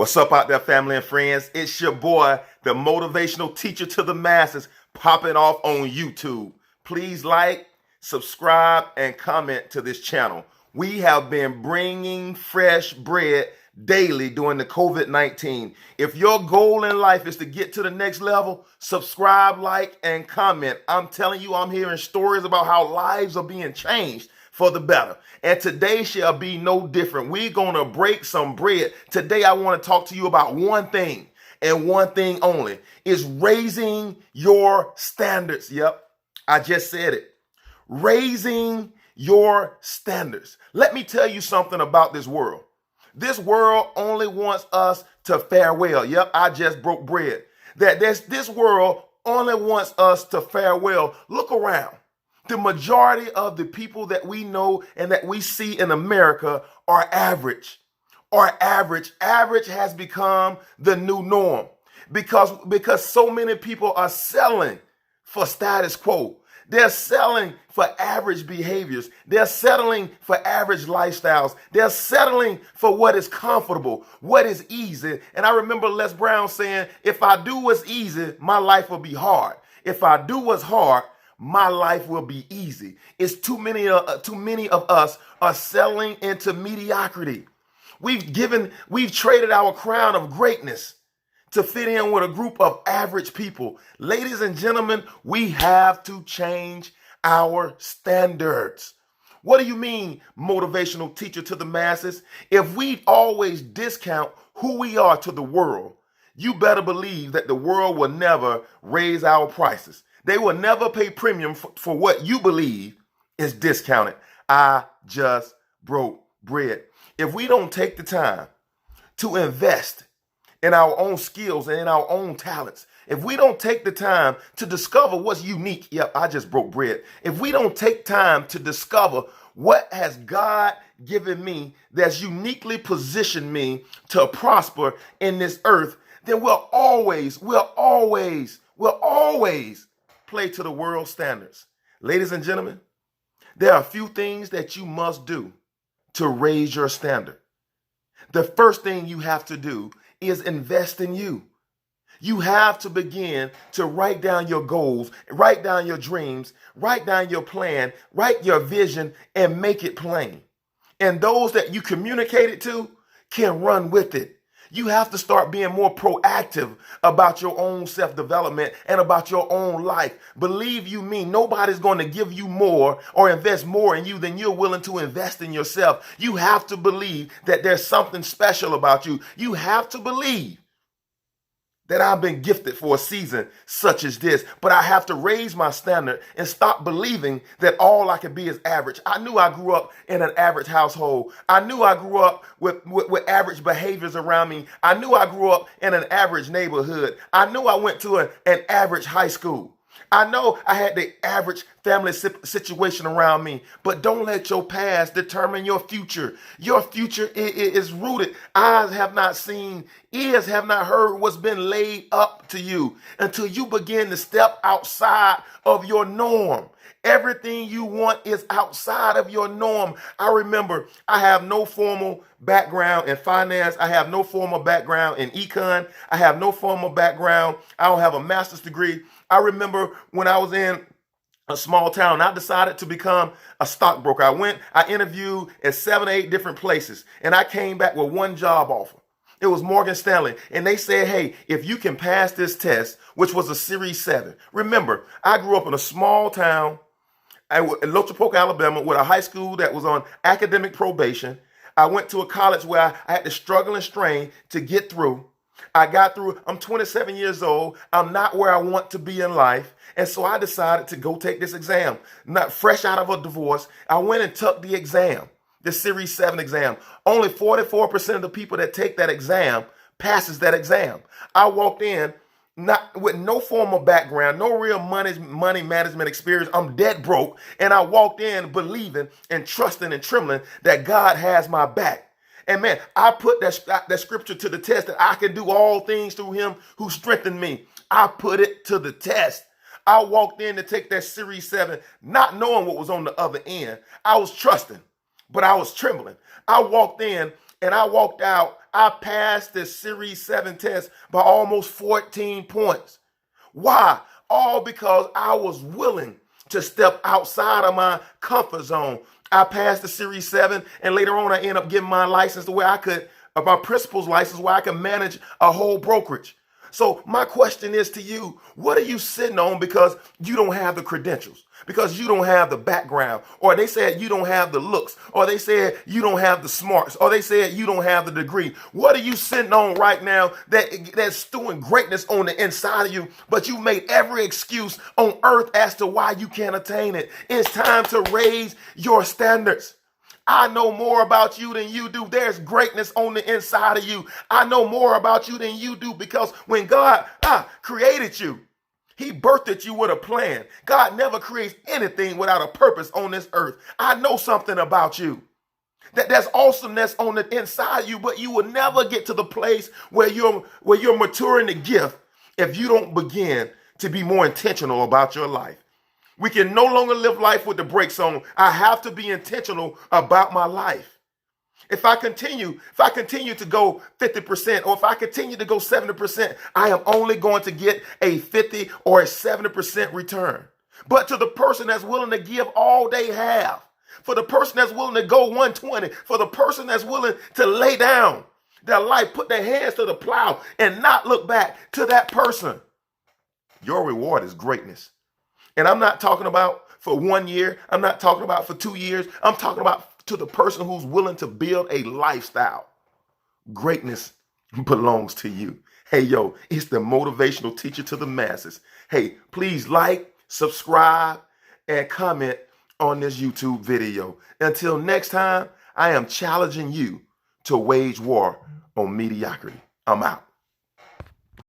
What's up out there, family and friends? It's your boy, the motivational teacher to the masses, popping off on YouTube. Please like, subscribe, and comment to this channel. We have been bringing fresh bread daily during the COVID-19. If your goal in life is to get to the next level, subscribe, like, and comment. I'm telling you, I'm hearing stories about how lives are being changed for the better. And today shall be no different. We're going to break some bread. Today I want to talk to you about one thing and one thing only. Is raising your standards. Yep, I just said it. Raising your standards. Let me tell you something about this world. This world only wants us to fare well. Yep, I just broke bread. This world only wants us to fare well. Look around. The majority of the people that we know and that we see in America are average. Average has become the new norm because so many people are selling for status quo. They're selling for average behaviors. They're settling for average lifestyles. They're settling for what is comfortable, what is easy. And I remember Les Brown saying, if I do what's easy, my life will be hard. If I do what's hard, my life will be easy. It's too many of us are selling into mediocrity. We've traded our crown of greatness to fit in with a group of average people. Ladies and gentlemen, we have to change our standards. What do you mean, motivational teacher to the masses? If we always discount who we are to the world, you better believe that the world will never raise our prices. They will never pay premium for what you believe is discounted. I just broke bread. If we don't take the time to invest in our own skills and in our own talents, if we don't take the time to discover what's unique, yep, I just broke bread. If we don't take time to discover what has God given me that's uniquely positioned me to prosper in this earth, then we'll always play to the world standards. Ladies and gentlemen, there are a few things that you must do to raise your standard. The first thing you have to do is invest in you. You have to begin to write down your goals, write down your dreams, write down your plan, write your vision, and make it plain. And those that you communicate it to can run with it. You have to start being more proactive about your own self-development and about your own life. Believe you me, nobody's going to give you more or invest more in you than you're willing to invest in yourself. You have to believe that there's something special about you. You have to believe that I've been gifted for a season such as this, but I have to raise my standard and stop believing that all I can be is average. I knew I grew up in an average household. I knew I grew up with average behaviors around me. I knew I grew up in an average neighborhood. I knew I went to an average high school. I know I had the average family situation around me, but don't let your past determine your future. Your future is rooted. Eyes have not seen, ears have not heard what's been laid up to you until you begin to step outside of your norm. Everything you want is outside of your norm. I remember I have no formal background in finance. I have no formal background in econ. I have no formal background. I don't have a master's degree. I remember when I was in a small town, I decided to become a stockbroker. I interviewed at 7 or 8 different places, and I came back with one job offer. It was Morgan Stanley. And they said, hey, if you can pass this test, which was a Series 7. Remember, I grew up in a small town in Lochapoka, Alabama, with a high school that was on academic probation. I went to a college where I had to struggle and strain to get through. I got through. I'm 27 years old. I'm not where I want to be in life. And so I decided to go take this exam. Not fresh out of a divorce, I went and took the exam, the Series 7 exam. Only 44% of the people that take that exam passes that exam. I walked in not with no formal background, no real money management experience. I'm dead broke. And I walked in believing and trusting and trembling that God has my back. And man, I put that scripture to the test, that I can do all things through him who strengthened me. I put it to the test. I walked in to take that Series 7, not knowing what was on the other end. I was trusting, but I was trembling. I walked in and I walked out I passed the Series 7 test by almost 14 points. Why? All because I was willing to step outside of my comfort zone. I passed the Series 7, and later on I ended up getting my license to where I could, my principal's license, where I can manage a whole brokerage. So my question is to you, what are you sitting on because you don't have the credentials, because you don't have the background, or they said you don't have the looks, or they said you don't have the smarts, or they said you don't have the degree? What are you sitting on right now that's stewing greatness on the inside of you, but you made every excuse on earth as to why you can't attain it? It's time to raise your standards. I know more about you than you do. There's greatness on the inside of you. I know more about you than you do, because when God created you, he birthed you with a plan. God never creates anything without a purpose on this earth. I know something about you. There's awesomeness on the inside of you, but you will never get to the place where you're maturing the gift if you don't begin to be more intentional about your life. We can no longer live life with the brakes on. I have to be intentional about my life. If I continue to go 50%, or if I continue to go 70%, I am only going to get a 50 or a 70% return. But to the person that's willing to give all they have, for the person that's willing to go 120, for the person that's willing to lay down their life, put their hands to the plow and not look back, to that person, your reward is greatness. And I'm not talking about for 1 year. I'm not talking about for 2 years. I'm talking about to the person who's willing to build a lifestyle. Greatness belongs to you. Hey, yo, it's the motivational teacher to the masses. Hey, please like, subscribe, and comment on this YouTube video. Until next time, I am challenging you to wage war on mediocrity. I'm out.